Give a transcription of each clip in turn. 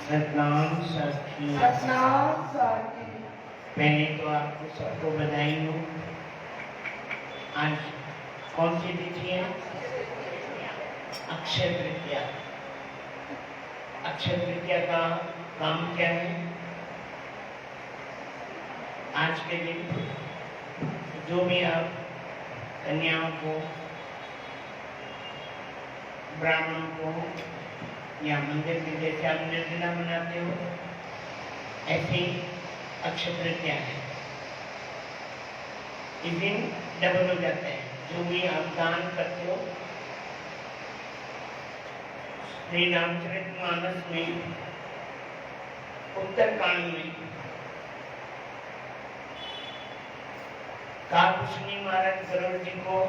सतनाम साखी। सतनाम साखी। पहले तो आपको सबको बधाई हो। आज कौन सी तिथि है? अक्षय तृतीया। अक्षय तृतीया का काम क्या है? आज के दिन जो भी आप कन्याओं को, ब्राह्मणों को या मंदिर में जैसे आप निर्जला मनाते हो, ऐसे ही अक्षय तृतीया है। इस दिन डबल हो जाता है। जो भी आप दान करते हो, श्री रामचरितमानस में उत्तरकांड में काकुशनी महाराज गरुड़ जी को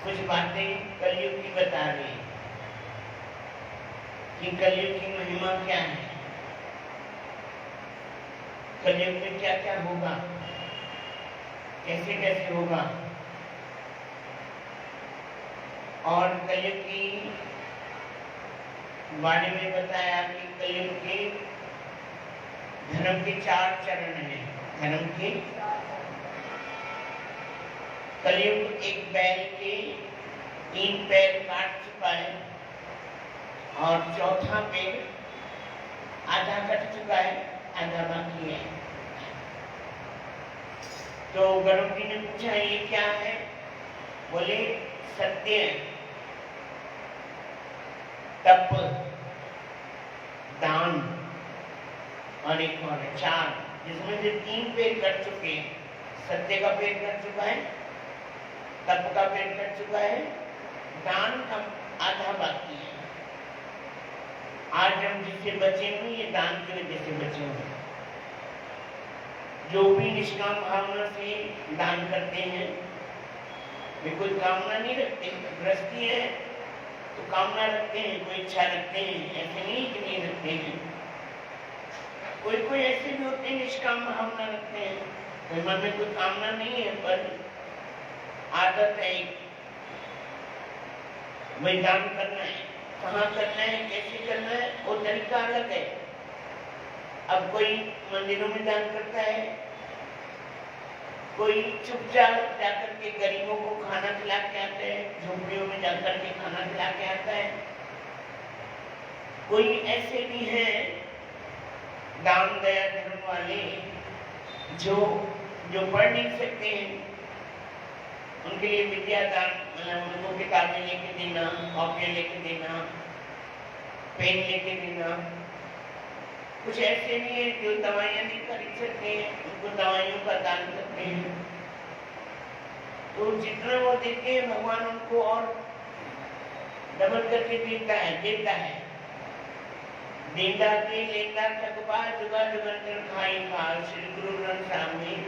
कुछ बातें कलयुग की बता रही कि कलयुग की महिमा क्या है, कलयुग में क्या क्या होगा, कैसे कैसे होगा। और कलयुग की बारे में बताया कि कलयुग के धर्म के 4 चरण हैं। धर्म के कलयुग एक बैल के 3 पैर काट चुका है और चौथा पैर आधा कट चुका है, आधा बाकी है। तो गरुड़ जी ने पूछा ये क्या है? बोले सत्य, तप, दान और एक और 4, जिसमें से 3 पैर कट चुके हैं। सत्य का पैर कट चुका है, तप का पैर कट चुका है, दान का आधा बाकी है। आज हम जिससे बचे हुए, ये दान की वजह से बचे हुए। जो भी निष्काम भावना से दान करते हैं, वे कोई कामना नहीं रखते। गृहस्थी है तो कामना रखते हैं, कोई इच्छा रखते हैं, ऐसे नहीं कि नहीं रखते हैं। कोई कोई ऐसे भी होते हैं निष्काम भावना रखते हैं, कोई मन में कोई कामना नहीं है पर आदत है वही दान करना है। कहाँ करना है, कैसे करना है, वो तरीका अलग है। अब कोई मंदिरों में दान करता है, कोई चुपचाप जाकर के गरीबों को खाना खिला के आता है, झोपड़ियों में जाकर के खाना खिला के आता है। कोई ऐसे भी हैं दान दया धर्म वाले जो पढ़ नहीं सकते हैं, उनके लिए विद्या दान, मतलब उनको किताबें लेके देना, कॉपियां लेके देना, पेन लेके देना। कुछ ऐसे भी हैं जो दवाइयां नहीं खरीद सकते हैं, उनको दवाइयों का दान करते हैं। तो जितना वो देते हैं भगवान उनको और डबल करके देता है। देता के लेता थकपा जुगा जुगंतर खाई खाल, श्री गुरु ग्रंथ साहब में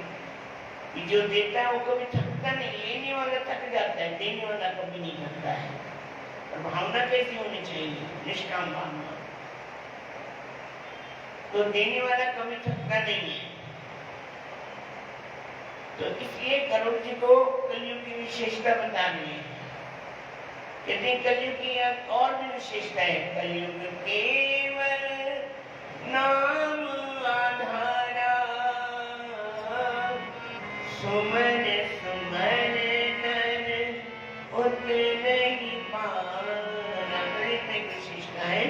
जो देता है वो कभी थकता नहीं। लेने वाला थक जाता है, देने वाला कभी नहीं थकता है। और भावना कैसी होनी चाहिए? निष्काम भावना। तो देने वाला कभी थकता नहीं है। तो इसलिए गरुड़ जी को कलयुग की विशेषता बता रही है। कहते हैं कलयुग की एक और भी विशेषता है। कलयुग केवल नाम आधारा, सुमन सुमन नर उतरहि पारा। एक विशेषता है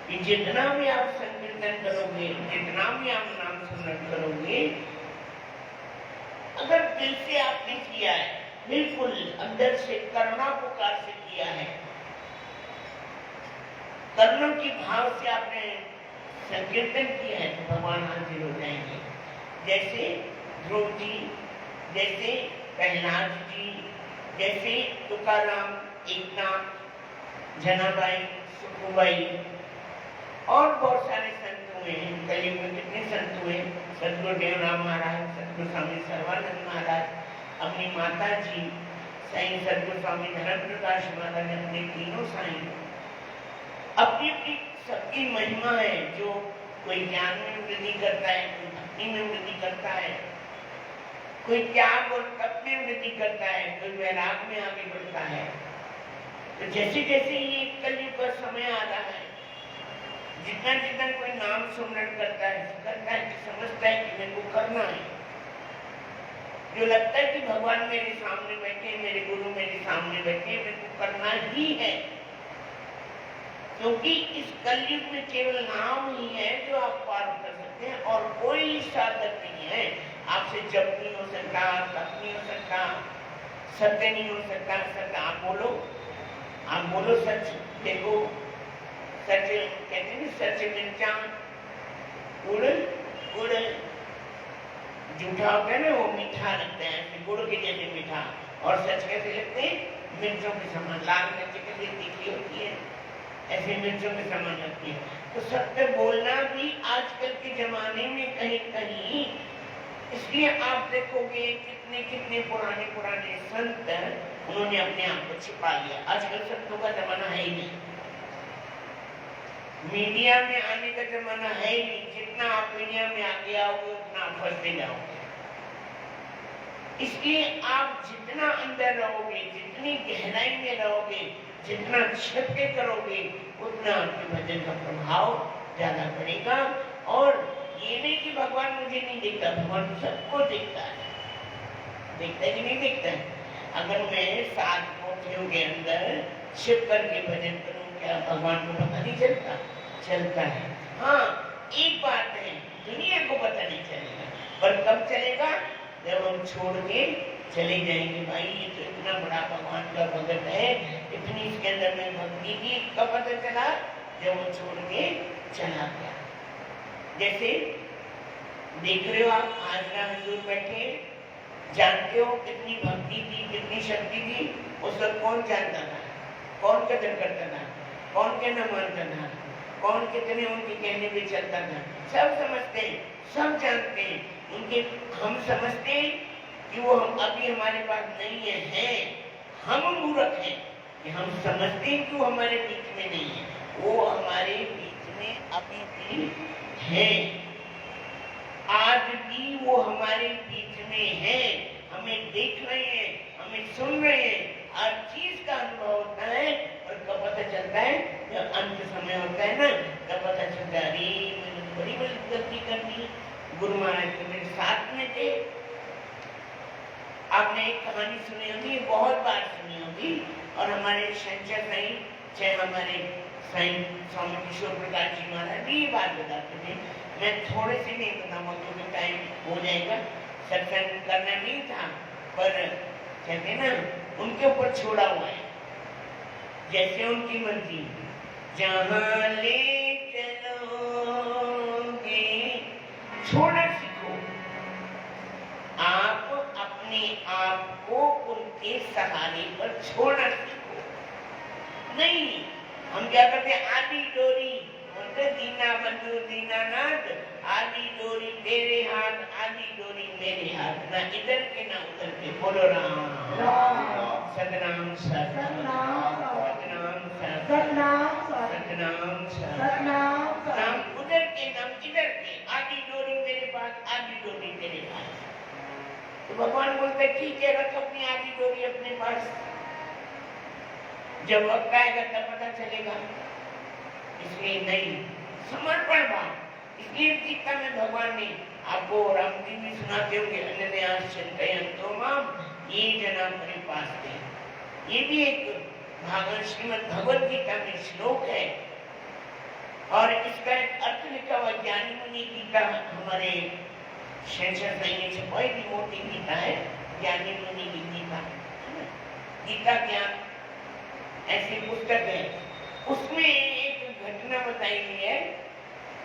कि जितना भी आप संकीर्तन करोगे, जितना भी आप नाम स्मरण करोगे, अगर दिल से आपने किया है, बिल्कुल अंदर से करुणा पुकार से किया है, करुणा की भाव से आपने संकीर्तन किया है, तो भगवान हाजिर हो जाएंगे। जैसे ध्रुव जी, जैसे प्रहलाद जी, जैसे तुकाराम, एकनाथ, जनाबाई, सुखबाई और बहुत सारे संत हुए हैं। कलयुग में कितने संत हुए? सतगुरु देवराम महाराज, सतगुरु स्वामी सर्वानंद महाराज, अपनी माता जी साईं सतगुरु स्वामी धर्म प्रकाश महाराज, अपने तीनों साईं, अपनी अपनी सबकी महिमा है। जो कोई ज्ञान में वृद्धि करता है, कोई भक्ति में वृद्धि करता है, कोई त्याग और तप में वृद्धि करता है, कोई वैराग में आगे बढ़ता है। तो जैसे जैसे ये कलयुग का समय आ रहा है, जितना जितना कोई नाम सुमरण करता है कि समझता है कि मेरे को करना है, जो लगता है कि भगवान मेरे सामने बैठे, मेरे गुरु मेरे सामने बैठे, मेरे को करना ही है, क्योंकि इस कलयुग में केवल नाम ही है जो आप पार कर सकते हैं और कोई साधन नहीं है। आपसे जप नहीं हो सकता, तप नहीं हो सकता, सत्य नहीं हो सकता। सत्य आप बोलो सच। देखो सच कहते हैं, सच मिर्चा गुड़ झूठा होता है ना, वो मीठा लगता है, गुड़ के जैसे मीठा, और सच कैसे लगते हैं, मिर्चों के समान। लाल मिर्च कैसे तीखी होती है, ऐसे मिर्चों के समान लगती है। तो सत्य बोलना भी आजकल के जमाने में कहीं कहीं, इसलिए आप देखोगे कितने कितने पुराने पुराने संत उन्होंने अपने आप को छिपा लिया। आजकल संतों का जमाना है ही नहीं, मीडिया में आने का जमाना है ही नहीं। जितना आप मीडिया में आगे आओगे उतना आप फंसते जाओगे। इसलिए आप जितना अंदर रहोगे, जितनी गहराई में रहोगे, जितना छिप के करोगे, उतना आपके भजन का प्रभाव ज्यादा पड़ेगा। और ये नहीं कि भगवान मुझे नहीं देखता, भगवान सबको देखता है। देखता है कि नहीं देखता है? अगर मैं 7 कोठरियों के अंदर छिप करके भजन करूं, क्या भगवान को पता नहीं चलता? चलता है। हाँ, एक बात है, दुनिया को पता नहीं चलेगा, पर कब चलेगा? जब हम छोड़ के चले जाएंगे। भाई ये तो इतना बड़ा भगवान का भगत है, इतनी इसके अंदर में भक्ति की, कब पता चला? जब वो छोड़ के चला गया। जैसे देख रहे हो आप, हाजरा हुजूर बैठे, जानते हो कितनी भक्ति थी, कितनी शक्ति थी। उस वक्त कौन जानता था? कौन कदर करता था? कौन कहना मानता था? कौन कितने उनके कहने पे चलता था? सब समझते हैं, सब जानते हैं उनके। हम समझते हैं कि वो हम अभी हमारे पास नहीं है, हम मूर्ख हैं कि हम समझते हैं कि वो हमारे बीच में नहीं है। वो हमारे बीच में अभी भी है, आज भी वो हमारे बीच में है। हमें देख रहे हैं, हमें सुन रहे हैं, हर चीज का अनुभव होता है। और कब पता चलता है? जब अंत समय होता है ना, तब पता चलता है, अरे मैंने बड़ी बड़ी गलती कर दी। गुरु महाराज तो मेरे साथ में थे। आपने एक कहानी सुनी होगी, बहुत बार सुनी होगी, और हमारे शंकर साईं, चाहे हमारे साईं स्वामी किशोर प्रकाश जी महाराज ये बात बताते थे। मैं थोड़े से नहीं बताऊंगा क्योंकि टाइम हो जाएगा, सत्संग करना नहीं था, पर कहते ना उनके ऊपर छोड़ा हुआ है, जैसे उनकी मर्जी। जहां ले चलोगे छोड़ना सीखो। आप अपने आप को उनके सहारे पर छोड़ना सीखो। नहीं, हम क्या करते हैं? आदि डोरी बोलते, दीना बंधु दीनानाथ, आदि डोरी तेरे हाथ, आदि डोरी मेरे हाथ, ना इधर के ना उधर के। बोलो राम सतनाम सतनाम सतनाम राम उधर के नाम इधर के, आदि डोरी मेरे पास, आदि डोरी तेरे पास। तो भगवान बोलते ठीक है, रख अपनी आदि डोरी अपने पास, जब वक्त आएगा तब पता चलेगा। इसलिए नहीं, समर्पण भाव। इसलिए गीता में भगवान ने आपको, राम जी भी सुनाते होंगे, ये जना परिपास थे। ये भी एक भागवत श्रीमद् भगवद गीता में श्लोक है, और इसका एक अर्थ लिखा हुआ ज्ञानी मुनि गीता, हमारे शंकर साईं ने छपाई भी मोटी गीता है, ज्ञानी मुनि की गीता। गीता ज्ञान ऐसी पुस्तक है, उसमें एक घटना बताई गई है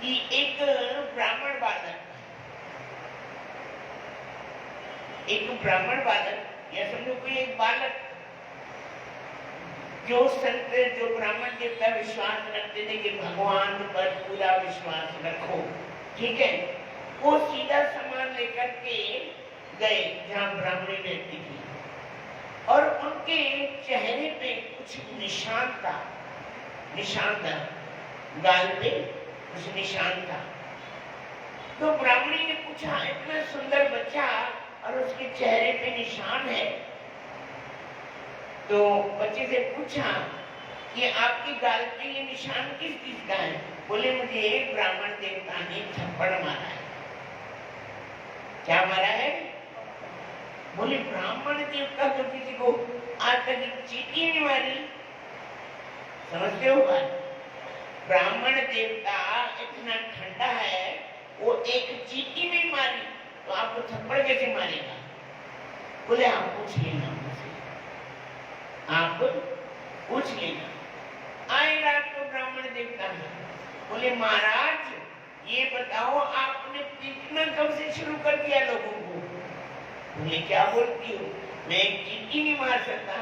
कि एक ब्राह्मण बालक, या समझो कोई एक बालक, जो संत, जो ब्राह्मण देवता विश्वास रखते थे कि भगवान पर पूरा विश्वास रखो, ठीक है, वो सीधा सामान लेकर के गए जहाँ ब्राह्मणी रहती थी, और उनके चेहरे पे कुछ निशान था, गाल पे कुछ निशान था। तो ब्राह्मणी ने पूछा, इतना सुंदर बच्चा और उसके चेहरे पे निशान है। तो बच्चे से पूछा कि आपकी गाल पे ये निशान किस चीज का है? बोले मुझे एक ब्राह्मण देवता ने थप्पड़ मारा है। क्या मारा है? बोले ब्राह्मण देवता तो किसी को आज तक एक चीटी नहीं मारी। समझते हो बात? ब्राह्मण देवता इतना ठंडा है, वो एक चीटी नहीं मारी तो आपको थप्पड़ कैसे मारेगा? बोले आप पूछ लेना मुझसे, आप पूछ लेना। आए रात को ब्राह्मण देवता है, बोले महाराज ये बताओ आपने पीटना कब से शुरू कर दिया लोगों को? बोले क्या बोलती हो, मैं एक चीटी नहीं मार सकता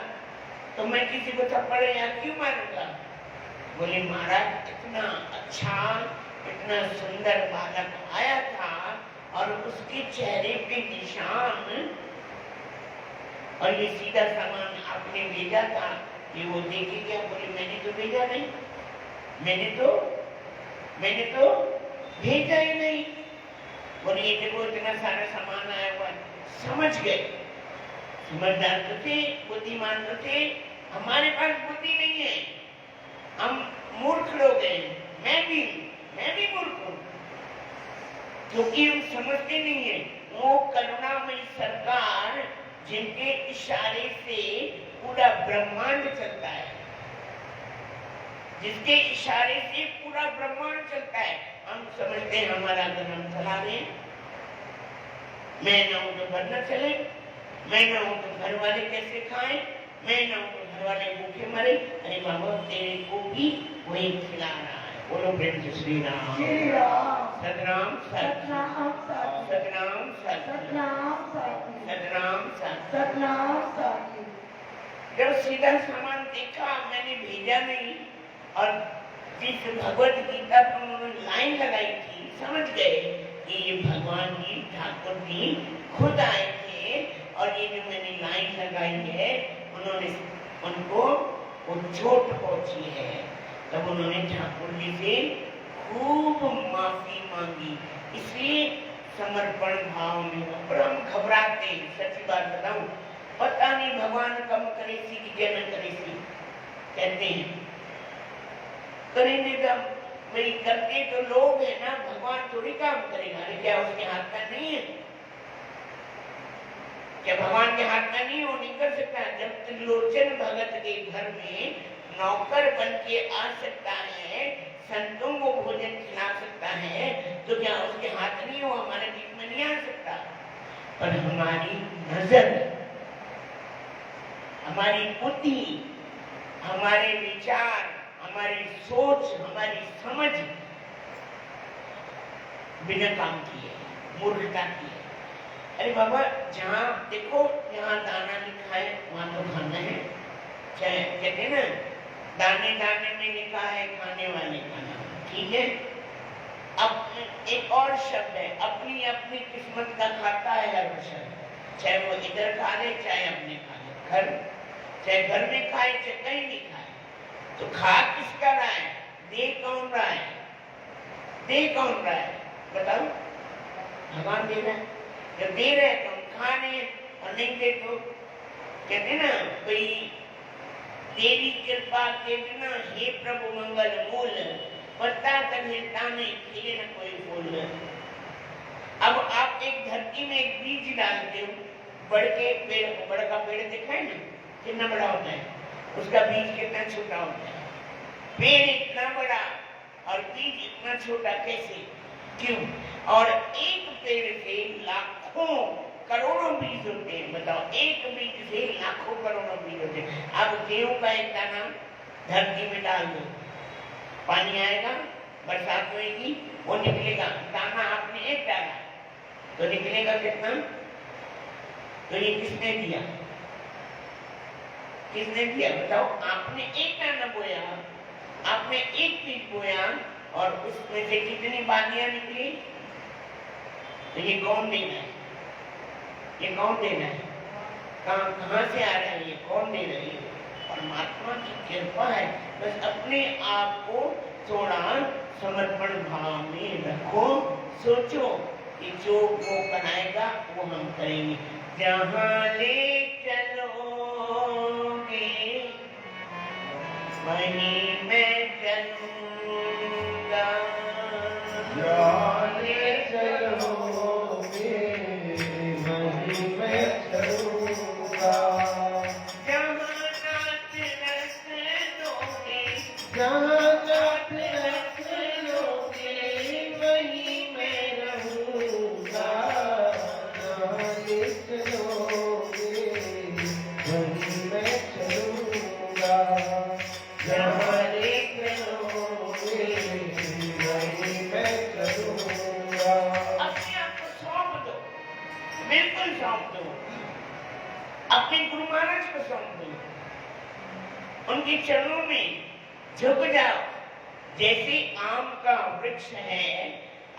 तो मैं किसी को थप्पड़ या क्यों मारूंगा? बोले महाराज इतना अच्छा इतना सुंदर बालक आया था और उसके चेहरे पे निशान और ये सीधा सामान आपने भेजा था, ये वो देखे क्या? बोले मैंने तो भेजा नहीं, मैंने तो भेजा ही नहीं। बोले ये देखो इतना सारा सामान आया हुआ। समझ गए, समझदार तो थे, बुद्धिमान तो थे। हमारे पास बुद्धि नहीं है, हम मूर्ख लोग हैं। मैं भी मूर्ख हूँ, क्योंकि हम समझते नहीं है। वो करुणामयी सरकार जिनके इशारे से पूरा ब्रह्मांड चलता है, जिसके इशारे से पूरा ब्रह्मांड चलता है, हम समझते हैं हमारा घर हम चला रहे। मैं ना हूं तो घर न चले, मैं ना हूं तो घर वाले कैसे खाएं, मैं ना हूं तो घर वाले भूखे मरे। अरे बाबा तेरे को भी वही खिला रहा है। बोलो प्रेम से श्री राम। सतनाम सत, सतनाम सत, सतनाम सत, सतनाम सत, सतनाम सत। सतनाम सत। जब सीधा सामान देखा, मैंने भेजा नहीं, और जिस भगवत गीता पर उन्होंने लाइन लगाई थी, समझ गए कि ये भगवान जी ठाकुर जी खुद आए थे और ये जो मैंने लाइन लगाई है उन्होंने उनको वो चोट पहुंची है। तब उन्होंने ठाकुर जी से खूब माफी मांगी। इसलिए समर्पण भाव में और हम घबराते। सच्ची बात बताऊं, पता नहीं भगवान कम करे सी कि क्या न करे सी। कहते हैं करेंगे कब, भाई करते तो लोग है ना, भगवान थोड़ी काम करेगा। अरे क्या उसके हाथ का नहीं है? क्या भगवान के हाथ का नहीं? वो नहीं कर सकता। जब त्रिलोचन भगत के घर में नौकर बन के आ सकता है, संतों को भोजन खिला सकता है, तो क्या उसके हाथ नहीं? वो हमारे बीच में नहीं आ सकता। पर हमारी नजर, हमारी बुद्धि, हमारे विचार, हमारी सोच, हमारी समझ बिना काम किए मूर्खता की है। अरे बाबा जहाँ देखो यहाँ दाना लिखा है वहां तो खाना है। चाहे कहते हैं ना, दाने दाने में लिखा है खाने वाले का नाम, ठीक है। अब एक और शब्द है, अपनी अपनी किस्मत का खाता है हर शब्द। चाहे वो इधर खा ले, चाहे अपने खा ले, घर चाहे घर में खाए, चाहे कहीं नहीं खाए, तो खा किसका रहा है? दे कौन रहा है? दे कौन रहा है? बताओ। भगवान दे रहा है। जब दे रहे तो हम खा रहे, और नहीं दे तो कहते ना भाई तेरी कृपा के बिना हे प्रभु मंगल मूल, पत्ता तक दाने खिले न कोई फूल। अब आप एक धरती में एक बीज डालते हो, बड़ का पेड़ देखा है ना कितना बड़ा होता है, उसका बीज कितना छोटा होता है। पेड़ इतना बड़ा और बीज इतना छोटा कैसे? क्यों? और एक पेड़ से लाखों करोड़ों बीज होते हैं। बताओ, एक बीज से लाखों करोड़ों बीज होते हैं। अब गेहूं का एक दाना धरती में डाल दो, पानी आएगा, बरसात होगी, वो निकलेगा। दाना आपने एक डाला तो निकलेगा कितना? तो ये किसने दिया? किसने दिया? बताओ। आपने एक दाना बोया, आपने एक बीज बोया और उसमें से कितनी बालियां निकली? तो ये कौन देना है? ये कौन देना है? कहां से आ रहा है? ये कौन दे रही है? परमात्मा की कृपा है। बस अपने आप को थोड़ा समर्पण भाव में रखो। सोचो कि जो वो बनाएगा वो हम करेंगे। जहां ले चलोगे वहीं मैं चलूंगा। जाने चलोगे वहीं मैं चलूंगा। जहाँ नाथ रख दोगे, जहाँ नाथ रख लोगे वहीं मैं रहूंगा। जहाँ ले चलोगे वहीं मैं चलूंगा। जहाँ ले चलोगे वहीं मैं चलूंगा। अपने आप को सौंप दो, बिल्कुल सौंप दो, अपने गुरु महाराज को सौंप दो, उनके चरणों में झुक जाओ। जैसे आम का वृक्ष है,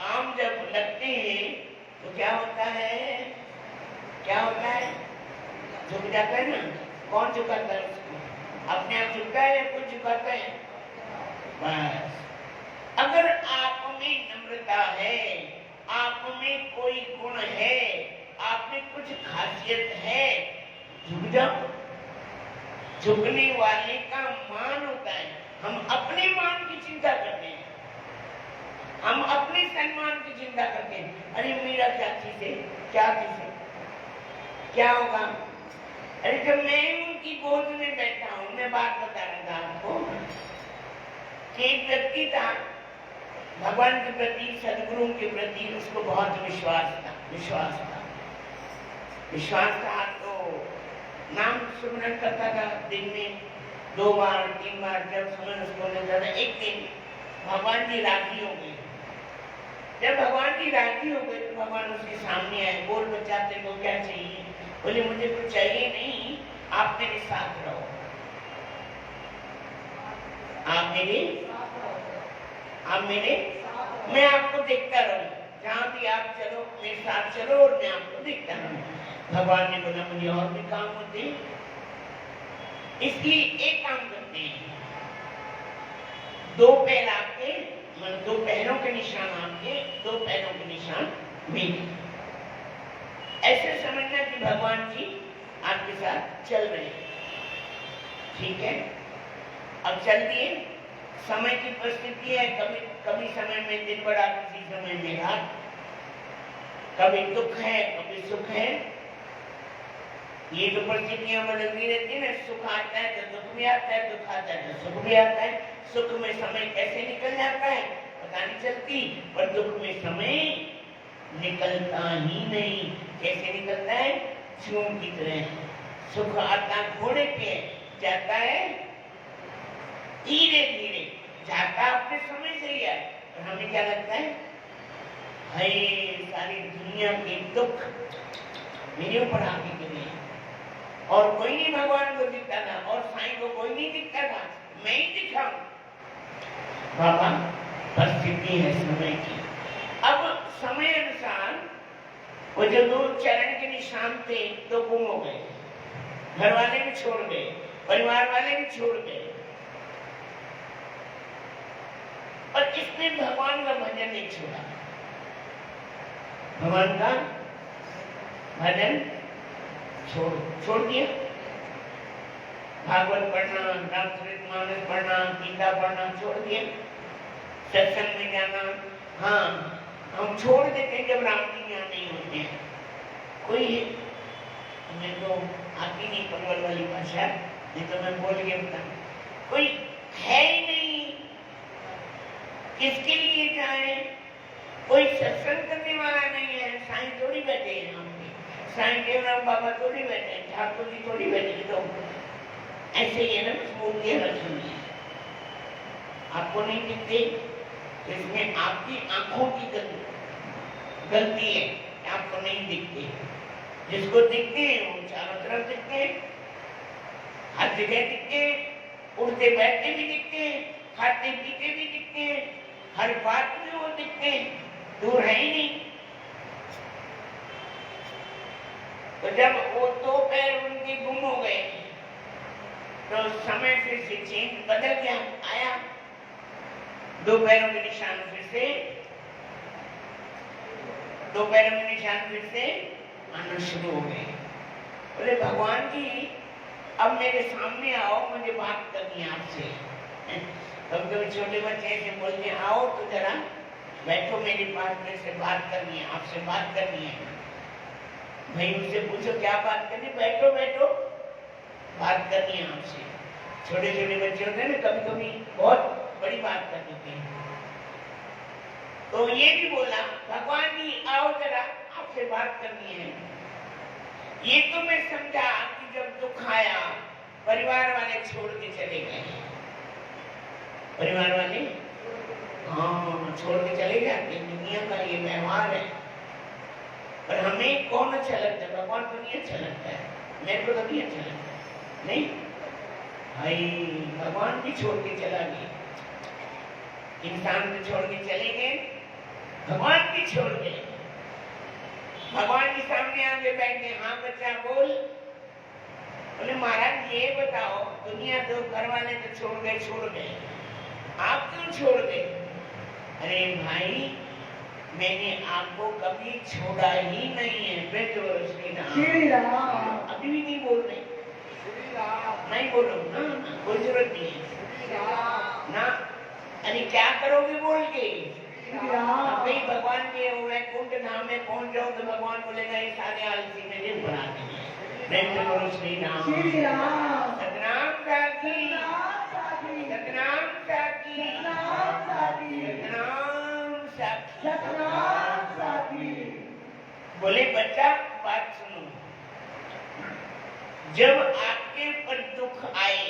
आम जब लगते हैं तो क्या होता है, क्या होता है, झुक जाता है ना। कौन झुकाता है उसको? अपने आप झुकता है या कुछ झुकाता है? बस अगर आप में नम्रता है, आप में कोई गुण है, आप में कुछ खासियत है, झुक जाओ। झुकने वाले का मान होता है। हम अपने मान की चिंता करते हैं, हम अपने सम्मान की चिंता करते हैं। अरे मेरा क्या चीज है, क्या चीज है, क्या होगा? अरे जब मैं उनकी गोद में बैठा हूं, मैं बात बता रहा था आपको कि एक व्यक्ति था, भगवान के प्रति, सदगुरु के प्रति उसको बहुत विश्वास था। तो नाम सुमरन करता था दिन में 2 बार 3 बार, जब समय उसको मिलता था। एक दिन भगवान जी राजी हो गए। जब भगवान जी राजी हो गए तो भगवान उसके सामने आए। बोल बच्चा, तेरे को क्या चाहिए? बोले मुझे कुछ चाहिए नहीं, आप मेरे साथ रहो, आप मेरे मैं आपको देखता रहूं, जहां भी आप चलो मेरे साथ चलो और मैं आपको देखता रहूं। भगवान ने बोला मुझे और भी काम होते हैं, इसलिए एक काम करते हैं, 2 पैर आपके, मतलब 2 पैरों के निशान आपके, 2 पैरों के निशान मेरे। ऐसे समझना कि भगवान जी आपके साथ चल रहे हैं। ठीक है, अब चल दिए। समय की परिस्थिति है, कभी समय में दिन बड़ा, किसी समय में रात, कभी दुख है, कभी सुख है। ये जो परिस्थितियां बदलती रहती है ना, सुख आता है तो दुख भी आता है, दुख आता है तो सुख भी आता है। सुख में समय कैसे निकल जाता है पता नहीं चलती, पर दुख में समय निकलता ही नहीं। कैसे निकलता है? चूम की तरह। सुख आता घोड़े पे, जाता है धीरे धीरे, जाता अपने समय से ही है। और हमें क्या लगता है, हाय सारी दुनिया के दुख मेरे ऊपर आके गिरे, और कोई नहीं भगवान को दिखता था, और साईं को कोई नहीं दिखता था, मैं ही दिखाऊं। बाबा परिस्थिति है समय की। अब समय अनुसार वो जो 2 चरण के निशान थे तो गुम हो गए, घर वाले भी छोड़ गए, परिवार वाले भी छोड़ गए, और इसने भगवान का भजन नहीं छोड़ा। भगवान का भजन छोड़ दिया। भागवत पढ़ना, रामचरितमानस पढ़ना, गीता पढ़ना छोड़ दिया। सत्संग में जाना, हाँ हम छोड़ देते हैं जब राम जी यहाँ नहीं होते हैं। कोई हमें तो आती नहीं पलवल वाली भाषा, ये तो मैं बोल गया बता, कोई है ही नहीं, किसके लिए जाए? कोई सत्संग करने वाला नहीं है। साईं थोड़ी बैठे हैं यहाँ पे, साईं देवराम बाबा थोड़ी बैठे हैं, ठाकुर जी थोड़ी बैठे हैं। तो ऐसे ही है ना, मूर्तियां रखी हुई है, आपको नहीं दिखते, इसमें आपकी आंखों की गलती है, आपको नहीं दिखते। जिसको दिखते हैं वो चारों तरफ दिखते हैं, हर जगह दिखते हैं, उठते बैठते भी दिखते हैं, खाते पीते भी दिखते हैं, हर बात में वो दिखते हैं, दूर है ही नहीं। तो जब वो 2 पैर उनके गुम हो गए तो समय फिर से चेंज बदल गया, आया 2 पैरों के निशान फिर से, 2 पैरों के निशान फिर से आना शुरू हो गए। बोले भगवान जी अब मेरे सामने आओ, मुझे बात करनी है आपसे। कभी कभी छोटे बच्चे ऐसे बोलते हैं, आओ तो जरा बैठो मेरे पास, मेरे से बात करनी है, आपसे बात करनी है। भाई उनसे पूछो क्या बात करनी, बैठो बैठो बात करनी है आपसे। छोटे छोटे बच्चे होते हैं ना, कभी कभी बहुत बड़ी बात कर देते हैं। तो ये भी बोला, भगवान जी आओ जरा आपसे बात करनी है। ये तो मैं समझा कि जब दुख आया परिवार वाले छोड़ के चले गए। परिवार वाले हाँ छोड़ के चले जाते, दुनिया का ये व्यवहार है। पर हमें कौन अच्छा लगता है? भगवान को नहीं अच्छा लगता है, मेरे को तो नहीं अच्छा लगता है। नहीं भाई, भगवान भी छोड़ के चला गया। इंसान को छोड़ के चले गए, भगवान भी छोड़ गए। भगवान के सामने आके बैठे, हाँ बच्चा बोल। बोले महाराज ये बताओ, दुनिया तो घर वाले तो छोड़ गए, आप क्यों छोड़ गए? अरे भाई मैंने आपको कभी छोड़ा ही नहीं है। श्री राम। अभी भी नहीं बोल रहे, नहीं बोलो ना, कोई जरूरत नहीं है ना। अरे क्या करोगे बोल के? कहीं भगवान के वैकुंठ धाम में पहुंच जाओ तो भगवान बोलेगा ये सारे आलसी मेरे बना देंगे। नहीं तो बोलो श्री राम। सतनाम साखी, सतनाम साखी, सतनाम साखी। बोले बच्चा बात सुनो, जब आपके ऊपर दुख आए,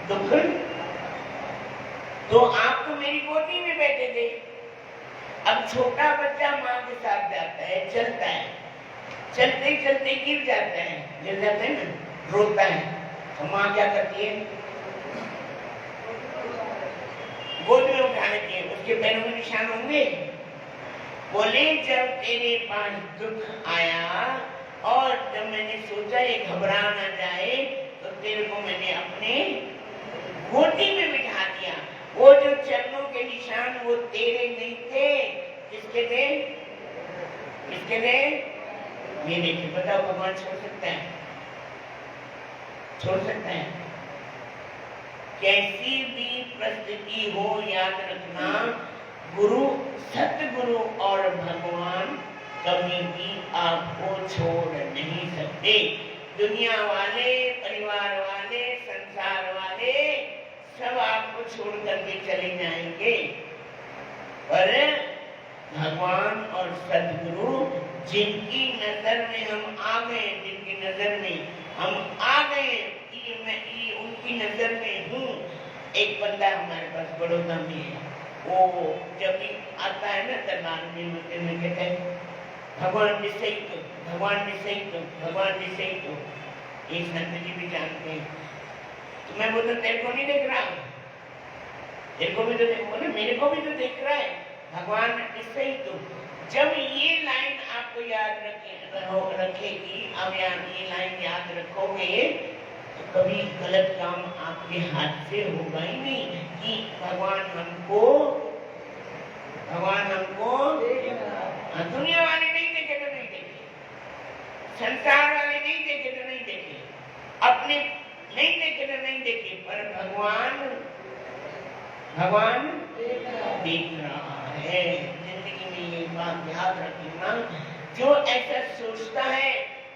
दुख तो आप तो मेरी गोदी में बैठे थे। अब छोटा बच्चा माँ के साथ जाता है, चलता है, चलते चलते गिर जाता है ना, रोता है, तो माँ क्या करती है? गोद में उठा लेती है। उसके पैरों में निशान होंगे। बोले जब तेरे पास दुख आया और जब मैंने सोचा ये घबरा ना जाए, तो तेरे को मैंने अपने गोदी में बिठा दिया। वो जो चरणों के निशान वो तेरे नहीं थे, किसके थे? किसके थे? मेरे थे। बताओ भगवान छोड़ सकता है? छोड़ सकता है? कैसी भी परिस्थिति हो याद रखना, गुरु, सतगुरु और भगवान कभी भी आपको छोड़ नहीं सकते। दुनिया वाले, परिवार वाले, संसार वाले सब आपको छोड़ करके चले जाएंगे, पर भगवान और सद्गुरु जिनकी नजर में हम आ गए, जिनकी नजर में हम आ गए, मैं उनकी नजर में हूँ। एक बंदा हमारे पास बड़ौदा में है, वो जब भी आता है ना दरबार में कहते हैं भगवान भी सही तो, भगवान भी सही तो, भगवान भी सही तो। एक संत जी भी जानते हैं। तो मैं बोलता तेरे को नहीं देख रहा, तेरे को भी तो देख, बोले मेरे को भी तो देख रहा है, भगवान इससे ही तो। जब ये लाइन आपको याद रखेगी, अब ये लाइन याद रखोगे तो कभी गलत काम आपके हाथ से होगा ही नहीं। कि भगवान हमको दुनिया वाले नहीं देखे तो नहीं देखे, संसार वाले नहीं देखे तो नहीं देखे, अपने नहीं देखे तो नहीं देखे, पर भगवान देख रहा है। जिंदगी में ये बात याद रखना, जो ऐसा सोचता है,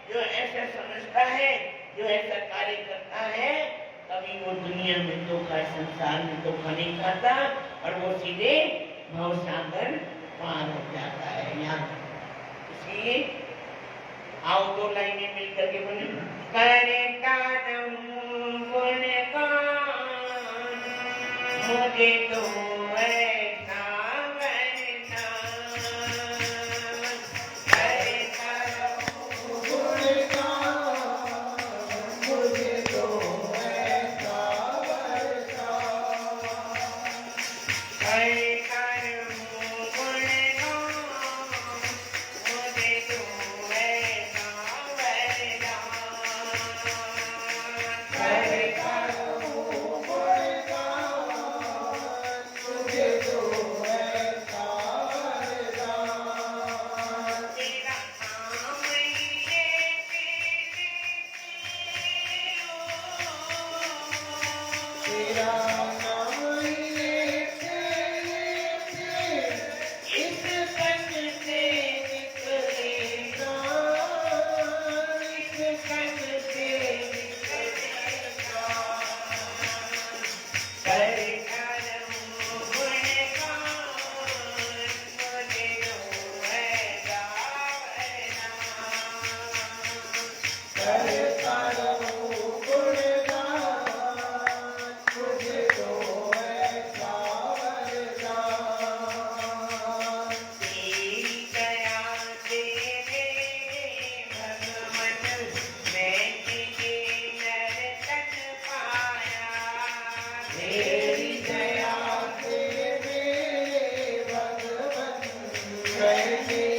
जो ऐसा समझता है, जो ऐसा कार्य करता है, कभी वो दुनिया में धोखा, संसार में धोखा नहीं खाता और वो सीधे भवसागर पार हो जाता है। याद इसलिए आओ दो लाइनें मिलकर के बोले, करता मुझे तो ऐसा करना, मुझे तो ऐसा कैसे